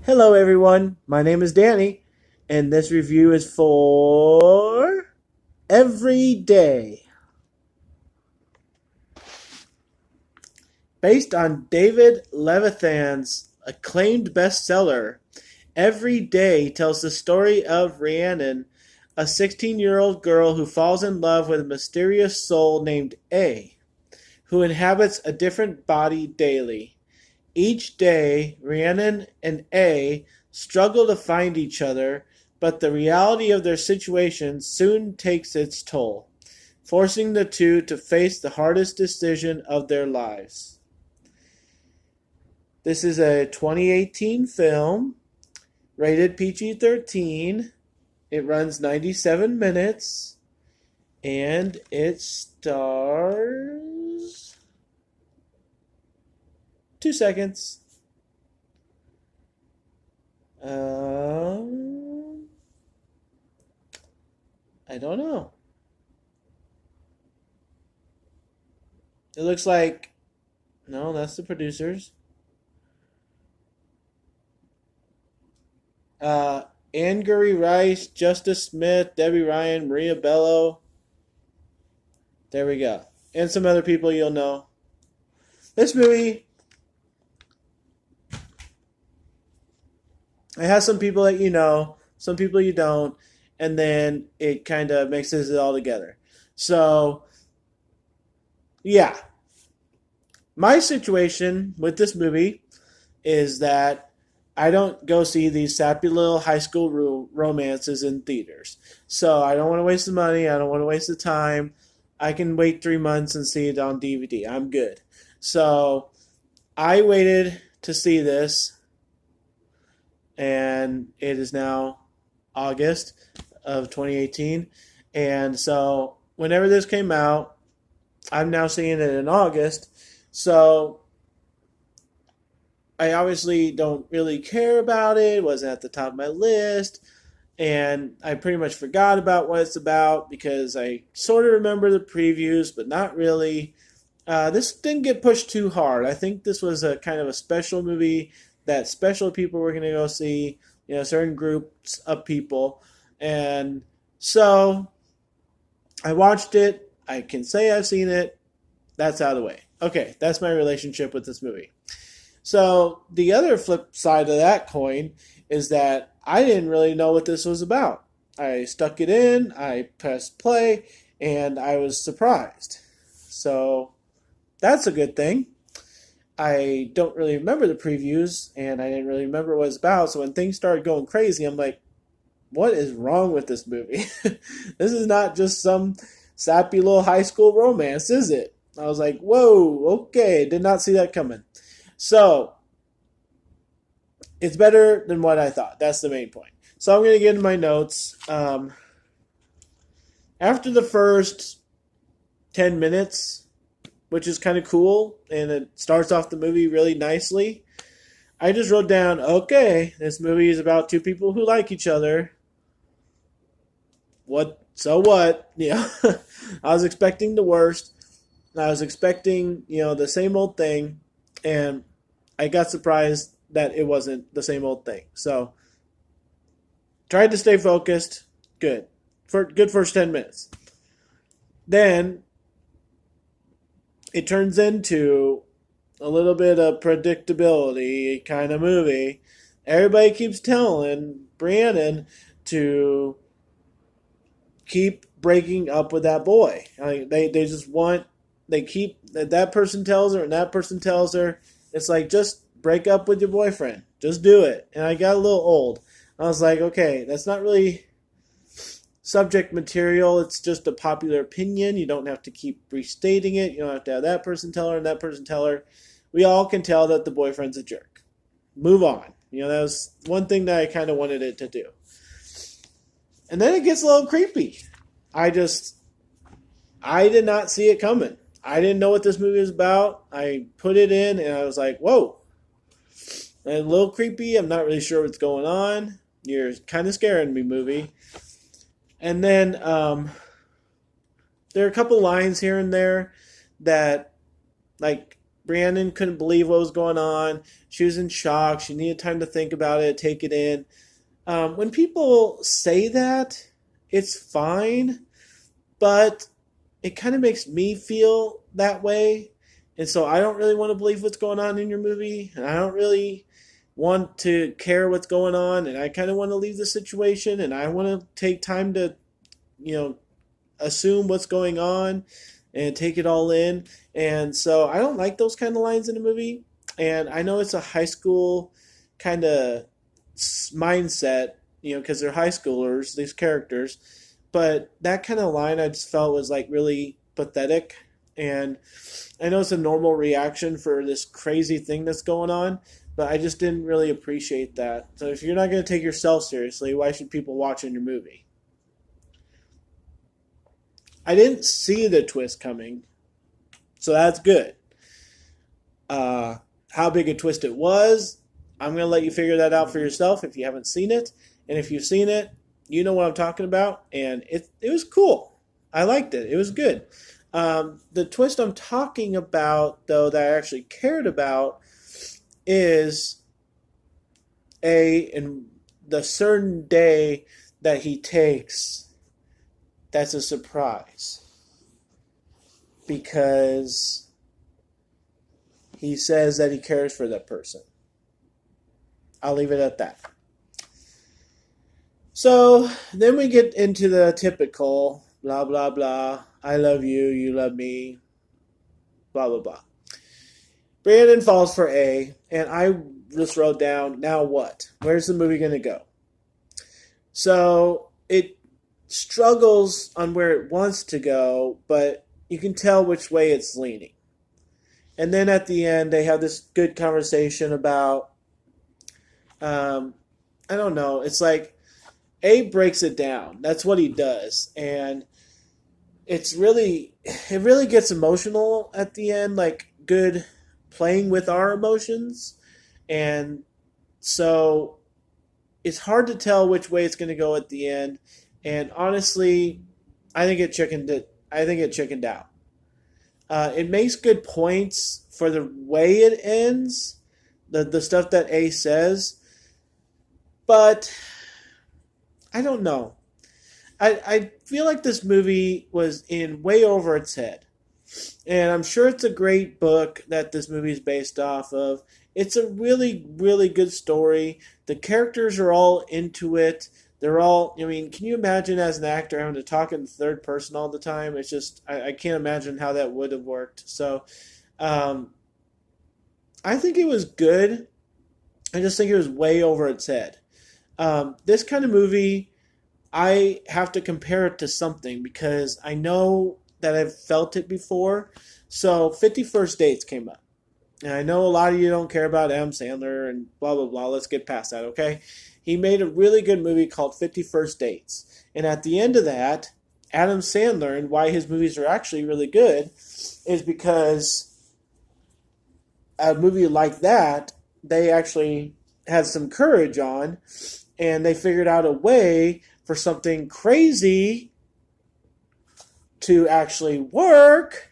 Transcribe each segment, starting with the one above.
Hello, everyone. My name is Danny, and this review is for Every Day. Based on David Levithan's acclaimed bestseller, Every Day tells the story of Rhiannon, a 16-year-old girl who falls in love with a mysterious soul named A, who inhabits a different body daily. Each day, Rhiannon and A struggle to find each other, but the reality of their situation soon takes its toll, forcing the two to face the hardest decision of their lives. This is a 2018 film, rated PG-13. It runs 97 minutes, and it stars 2 seconds. I don't know. It looks like no, that's the producers. Uh, Angourie Rice, Justice Smith, Debbie Ryan, Maria Bello. There we go, and some other people you'll know. This movie, it has some people that you know, some people you don't, and then it kind of mixes it all together. So, yeah, my situation with this movie is that I don't go see these sappy little high school romances in theaters. So I don't want to waste the money. I don't want to waste the time. I can wait 3 months and see it on DVD. I'm good. So I waited to see this, and it is now August of 2018. And so whenever this came out, I'm now seeing it in August. So I obviously don't really care about it. It wasn't at the top of my list. And I pretty much forgot about what it's about because I sort of remember the previews, but not really. This didn't get pushed too hard. I think this was a kind of a special movie that special people were going to go see, certain groups of people. And so I watched it. I can say I've seen it. That's out of the way. Okay, that's my relationship with this movie. So the other flip side of that coin is that I didn't really know what this was about. I stuck it in, I pressed play, and I was surprised. So that's a good thing. I don't really remember the previews, and I didn't really remember what it was about. So when things started going crazy, I'm like, what is wrong with this movie? This is not just some sappy little high school romance, is it? I was like, whoa, okay, did not see that coming. So, it's better than what I thought. That's the main point. So, I'm going to get into my notes. After the first 10 minutes, which is kind of cool, and it starts off the movie really nicely, I just wrote down, okay, this movie is about two people who like each other. What? So what? I was expecting the worst. I was expecting, the same old thing, and I got surprised that it wasn't the same old thing. So, tried to stay focused. Good. For good first 10 minutes. Then it turns into a little bit of predictability kind of movie. Everybody keeps telling Brandon to keep breaking up with that boy. They just want, they keep, that person tells her and that person tells her. It's like, just break up with your boyfriend. Just do it. And I got a little old. I was like, okay, that's not really subject material. It's just a popular opinion. You don't have to keep restating it. You don't have to have that person tell her and that person tell her. We all can tell that the boyfriend's a jerk. Move on. That was one thing that I kind of wanted it to do. And then it gets a little creepy. I did not see it coming. I didn't know what this movie was about. I put it in and I was like, whoa. And a little creepy. I'm not really sure what's going on. You're kind of scaring me, movie. And then there are a couple lines here and there that, like, Brandon couldn't believe what was going on. She was in shock. She needed time to think about it, take it in. When people say that, it's fine, but it kind of makes me feel that way. And so I don't really want to believe what's going on in your movie. And I don't really want to care what's going on. And I kind of want to leave the situation. And I want to take time to, you know, assume what's going on and take it all in. And so I don't like those kind of lines in a movie. And I know it's a high school kind of mindset, you know, because they're high schoolers, these characters. But that kind of line I just felt was like really pathetic. And I know it's a normal reaction for this crazy thing that's going on, but I just didn't really appreciate that. So if you're not going to take yourself seriously, why should people watch in your movie? I didn't see the twist coming, so that's good. How big a twist it was, I'm going to let you figure that out for yourself if you haven't seen it. And if you've seen it, you know what I'm talking about. And it was cool. I liked it. It was good. The twist I'm talking about, though, that I actually cared about is in the certain day that he takes, that's a surprise. Because he says that he cares for that person. I'll leave it at that. So then we get into the typical blah, blah, blah. I love you, you love me, blah, blah, blah. Brandon falls for A, and I just wrote down, now what? Where's the movie going to go? So it struggles on where it wants to go, but you can tell which way it's leaning. And then at the end, they have this good conversation about, I don't know, it's like Abe breaks it down. That's what he does. And it really gets emotional at the end, like good playing with our emotions. And so it's hard to tell which way it's going to go at the end. And honestly, I think it chickened out. It makes good points for the way it ends, the stuff that A says, but I don't know. I feel like this movie was in way over its head. And I'm sure it's a great book that this movie is based off of. It's a really, really good story. The characters are all into it. They're all, I mean, can you imagine as an actor having to talk in the third person all the time? It's just, I can't imagine how that would have worked. So, I think it was good. I just think it was way over its head. This kind of movie, I have to compare it to something because I know that I've felt it before. So 50 First Dates came up. And I know a lot of you don't care about Adam Sandler and blah, blah, blah. Let's get past that, okay? He made a really good movie called 50 First Dates. And at the end of that, Adam Sandler, and why his movies are actually really good, is because a movie like that, they actually had some courage on, and they figured out a way for something crazy to actually work.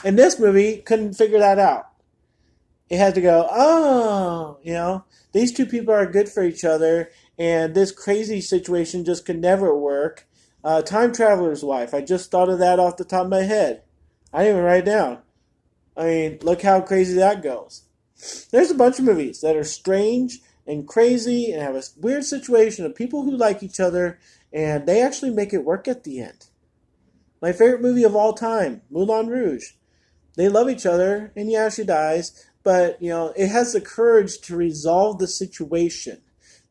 And this movie couldn't figure that out. It had to go, oh, you know, these two people are good for each other, and this crazy situation just could never work. Time Traveler's Wife. I just thought of that off the top of my head. I didn't even write it down. I mean, look how crazy that goes. There's a bunch of movies that are strange and crazy and have a weird situation of people who like each other, and they actually make it work at the end. My favorite movie of all time, Moulin Rouge. They love each other, and yeah, she dies, but, you know, it has the courage to resolve the situation.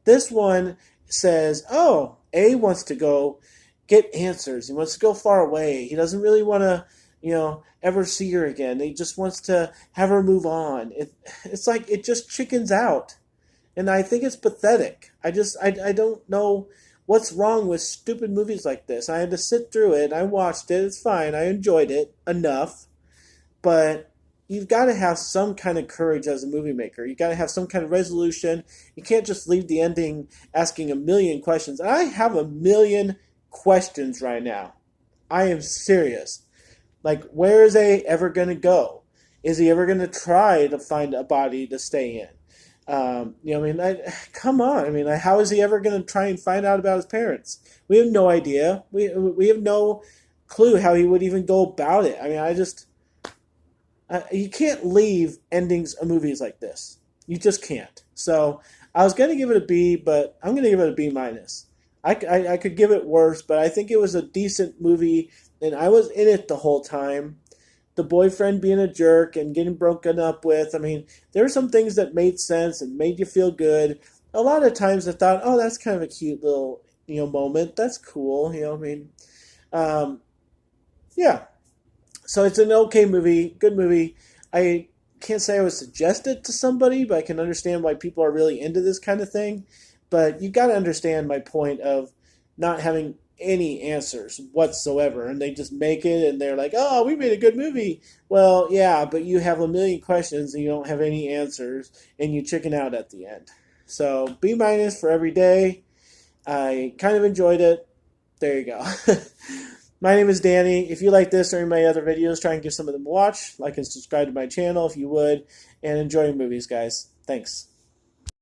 This one says, oh, A wants to go get answers. He wants to go far away. He doesn't really want to, you know, ever see her again. He just wants to have her move on. It's like it just chickens out. And I think it's pathetic. I don't know what's wrong with stupid movies like this. I had to sit through it. I watched it. It's fine. I enjoyed it enough. But you've got to have some kind of courage as a movie maker. You've got to have some kind of resolution. You can't just leave the ending asking a million questions. I have a million questions right now. I am serious. Like, where is A ever going to go? Is he ever going to try to find a body to stay in? Come on. I mean, how is he ever going to try and find out about his parents? We have no idea. We have no clue how he would even go about it. I mean, you can't leave endings of movies like this. You just can't. So I was going to give it a B, but I'm going to give it a B minus. I could give it worse, but I think it was a decent movie, and I was in it the whole time. The boyfriend being a jerk and getting broken up with. I mean, there were some things that made sense and made you feel good. A lot of times I thought, oh, that's kind of a cute little, moment. That's cool. Um, yeah. So it's an okay movie, good movie. I can't say I would suggest it to somebody, but I can understand why people are really into this kind of thing. But you got to understand my point of not having any answers whatsoever, and they just make it, and they're like, "Oh, we made a good movie." Well, yeah, but you have a million questions and you don't have any answers, and you chicken out at the end. So B minus for every day. I kind of enjoyed it. There you go. My name is Danny. If you like this or any of my other videos, try and give some of them a watch. Like and subscribe to my channel if you would. And enjoy your movies, guys. Thanks.